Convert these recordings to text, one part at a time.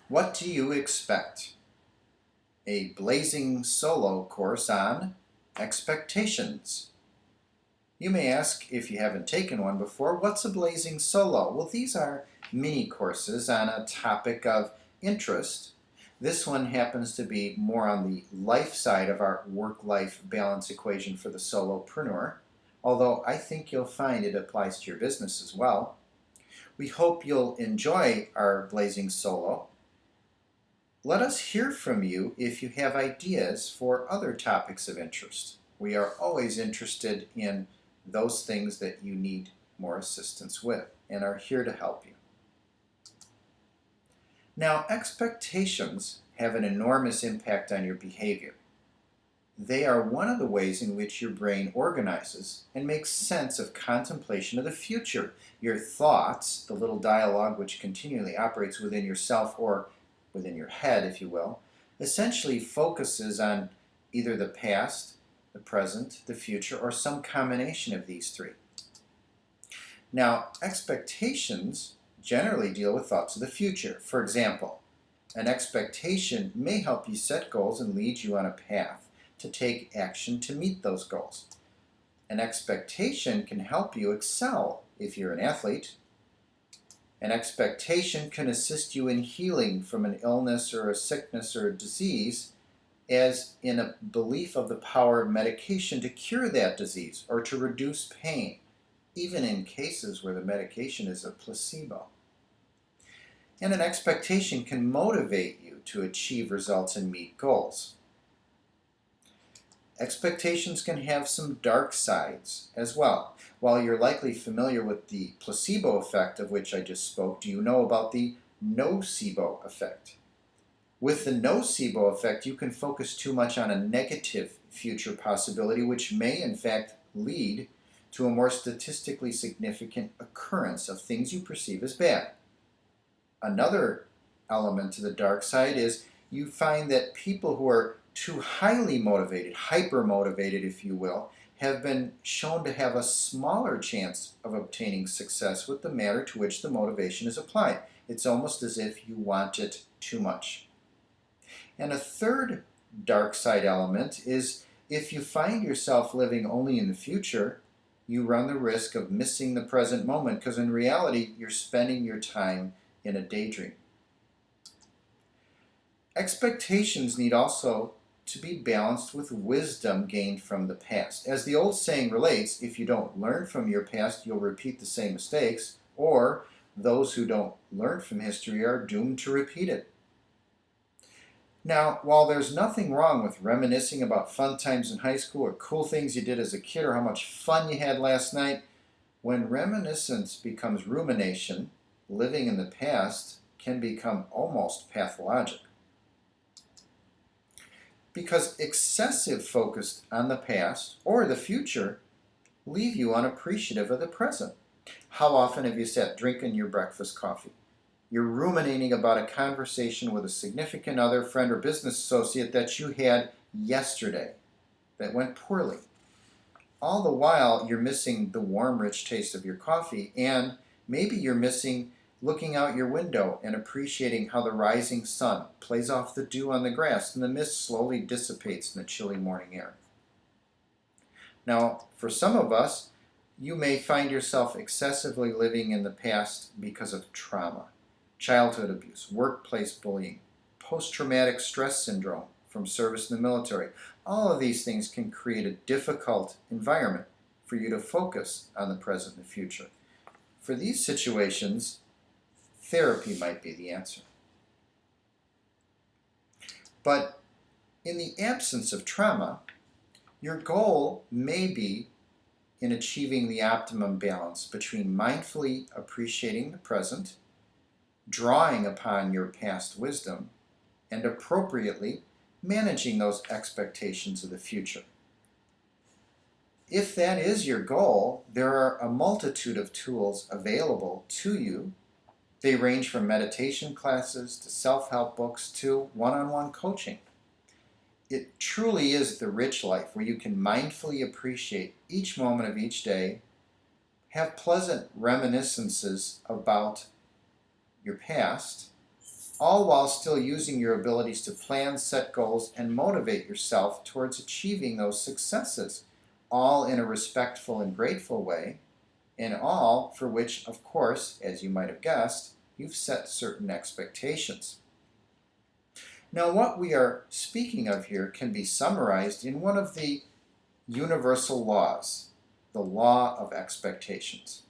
What do you expect? A blazing solo course on expectations. You may ask, if you haven't taken one before, what's a blazing solo? Well, these are mini courses on a topic of interest. This one happens to be more on the life side of our work-life balance equation for the solopreneur, although I think you'll find it applies to your business as well. We hope you'll enjoy our blazing solo. Let us hear from you if you have ideas for other topics of interest. We are always interested in those things that you need more assistance with and are here to help you. Now, expectations have an enormous impact on your behavior. They are one of the ways in which your brain organizes and makes sense of contemplation of the future. Your thoughts, the little dialogue which continually operates within yourself or within your head, if you will, essentially focuses on either the past, the present, the future, or some combination of these three. Now, expectations generally deal with thoughts of the future. For example, an expectation may help you set goals and lead you on a path to take action to meet those goals. An expectation can help you excel if you're an athlete. An expectation can assist you in healing from an illness or a sickness or a disease, as in a belief of the power of medication to cure that disease or to reduce pain, even in cases where the medication is a placebo. And an expectation can motivate you to achieve results and meet goals. Expectations can have some dark sides as well. While you're likely familiar with the placebo effect of which I just spoke, do you know about the nocebo effect? With the nocebo effect, you can focus too much on a negative future possibility, which may in fact lead to a more statistically significant occurrence of things you perceive as bad. Another element to the dark side is you find that people who are too highly motivated, hyper-motivated if you will, have been shown to have a smaller chance of obtaining success with the matter to which the motivation is applied. It's almost as if you want it too much. And a third dark side element is if you find yourself living only in the future, you run the risk of missing the present moment, because in reality you're spending your time in a daydream. Expectations need also to be balanced with wisdom gained from the past. As the old saying relates, if you don't learn from your past, you'll repeat the same mistakes, or those who don't learn from history are doomed to repeat it. Now, while there's nothing wrong with reminiscing about fun times in high school or cool things you did as a kid or how much fun you had last night, when reminiscence becomes rumination, living in the past can become almost pathologic. Because excessive focus on the past or the future leave you unappreciative of the present. How often have you sat drinking your breakfast coffee? You're ruminating about a conversation with a significant other, friend, or business associate that you had yesterday that went poorly. All the while, you're missing the warm, rich taste of your coffee, and maybe you're missing looking out your window and appreciating how the rising sun plays off the dew on the grass and the mist slowly dissipates in the chilly morning air. Now, for some of us, you may find yourself excessively living in the past because of trauma, childhood abuse, workplace bullying, post-traumatic stress syndrome from service in the military. All of these things can create a difficult environment for you to focus on the present and the future. For these situations, therapy might be the answer. But in the absence of trauma, your goal may be in achieving the optimum balance between mindfully appreciating the present, drawing upon your past wisdom, and appropriately managing those expectations of the future. If that is your goal, there are a multitude of tools available to you. They range from meditation classes to self-help books to one-on-one coaching. It truly is the rich life where you can mindfully appreciate each moment of each day, have pleasant reminiscences about your past, all while still using your abilities to plan, set goals, and motivate yourself towards achieving those successes, all in a respectful and grateful way, and all for which, of course, as you might have guessed, you've set certain expectations. Now, what we are speaking of here can be summarized in one of the universal laws, the law of expectations.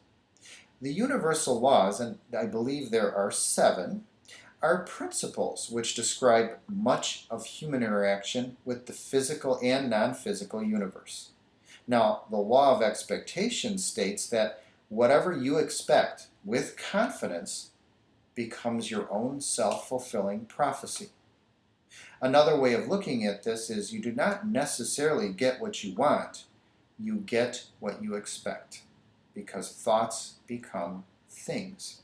The universal laws, and I believe there are 7, are principles which describe much of human interaction with the physical and non-physical universe. Now, the law of expectation states that whatever you expect with confidence becomes your own self-fulfilling prophecy. Another way of looking at this is you do not necessarily get what you want, you get what you expect, because thoughts become things.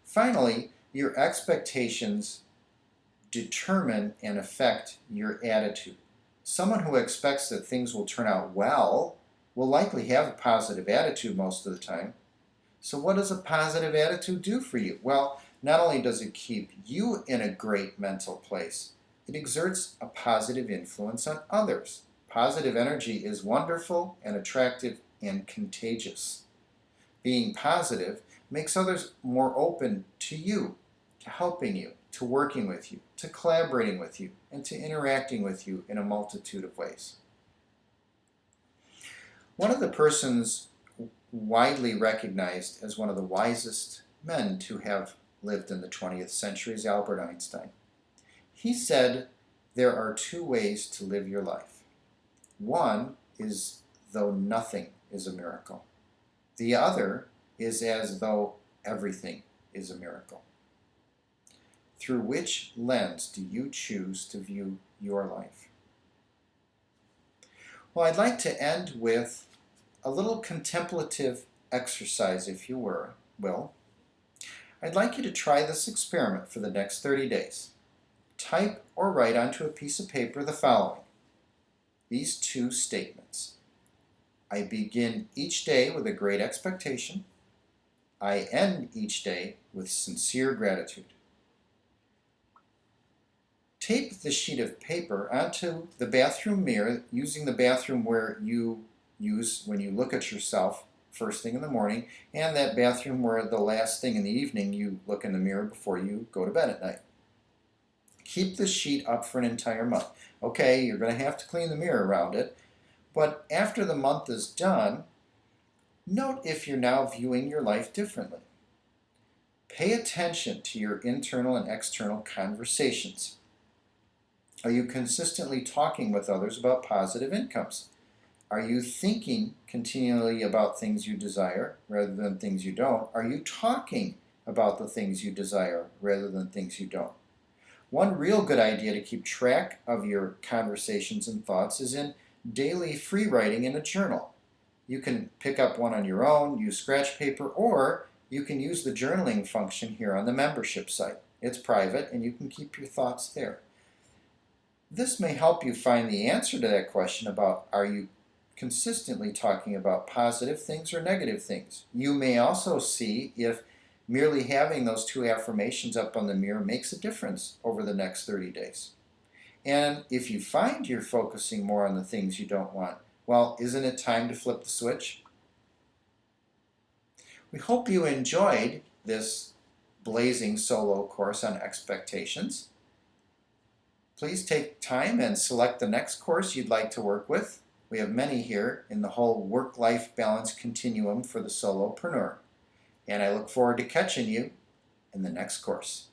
Finally, your expectations determine and affect your attitude. Someone who expects that things will turn out well will likely have a positive attitude most of the time. So what does a positive attitude do for you? Well, not only does it keep you in a great mental place, it exerts a positive influence on others. Positive energy is wonderful and attractive and contagious. Being positive makes others more open to you, to helping you, to working with you, to collaborating with you, and to interacting with you in a multitude of ways. One of the persons widely recognized as one of the wisest men to have lived in the 20th century is Albert Einstein. He said, there are 2 ways to live your life. One is though nothing is a miracle. The other is as though everything is a miracle. Through which lens do you choose to view your life? Well, I'd like to end with a little contemplative exercise, if you will. I'd like you to try this experiment for the next 30 days. Type or write onto a piece of paper the following. These 2 statements. I begin each day with a great expectation. I end each day with sincere gratitude. Tape the sheet of paper onto the bathroom mirror, using the bathroom where you use when you look at yourself first thing in the morning, and that bathroom where the last thing in the evening you look in the mirror before you go to bed at night. Keep the sheet up for an entire month. Okay, you're going to have to clean the mirror around it, but after the month is done, note if you're now viewing your life differently. Pay attention to your internal and external conversations. Are you consistently talking with others about positive incomes? Are you thinking continually about things you desire rather than things you don't? Are you talking about the things you desire rather than things you don't? One real good idea to keep track of your conversations and thoughts is in daily free writing in a journal. You can pick up one on your own, use scratch paper, or you can use the journaling function here on the membership site. It's private and you can keep your thoughts there. This may help you find the answer to that question about are you consistently talking about positive things or negative things. You may also see if merely having those 2 affirmations up on the mirror makes a difference over the next 30 days. And if you find you're focusing more on the things you don't want, well, isn't it time to flip the switch? We hope you enjoyed this blazing solo course on expectations. Please take time and select the next course you'd like to work with. We have many here in the whole work-life balance continuum for the solopreneur. And I look forward to catching you in the next course.